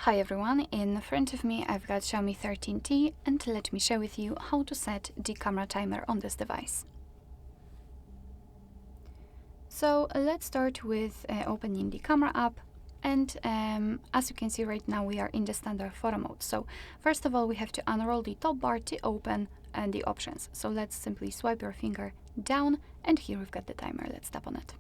Hi everyone, in front of me I've got Xiaomi 13T and let me share with you how to set the camera timer on this device. So let's start with opening the camera app, and as you can see right now we are in the standard photo mode. So first of all we have to unroll the top bar to open the options. So let's simply swipe your finger down and here we've got the timer. Let's tap on it.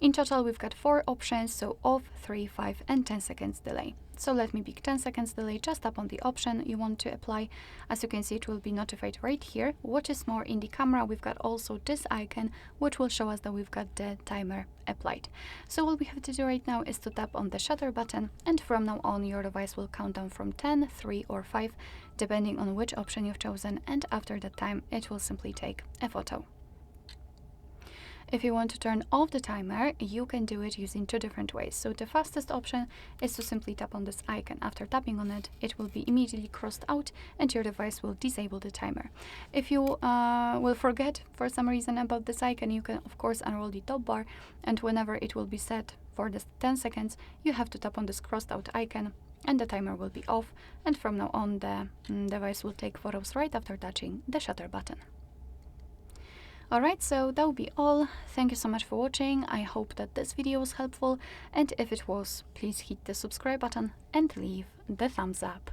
In total we've got 4 options, so off, 3, 5 and 10 seconds delay. So let me pick 10 seconds delay, just tap on the option you want to apply. As you can see it will be notified right here. What is more, in the camera we've got also this icon which will show us that we've got the timer applied. So what we have to do right now is to tap on the shutter button, and from now on your device will count down from 10, 3 or 5 depending on which option you've chosen, and after that time it will simply take a photo. If you want to turn off the timer, you can do it using 2 different ways. So the fastest option is to simply tap on this icon. After tapping on it, it will be immediately crossed out and your device will disable the timer. If you will forget for some reason about this icon, you can of course unroll the top bar, and whenever it will be set for the 10 seconds, you have to tap on this crossed out icon and the timer will be off, and from now on the device will take photos right after touching the shutter button. Alright, so that will be all. Thank you so much for watching. I hope that this video was helpful, and if it was, please hit the subscribe button and leave the thumbs up.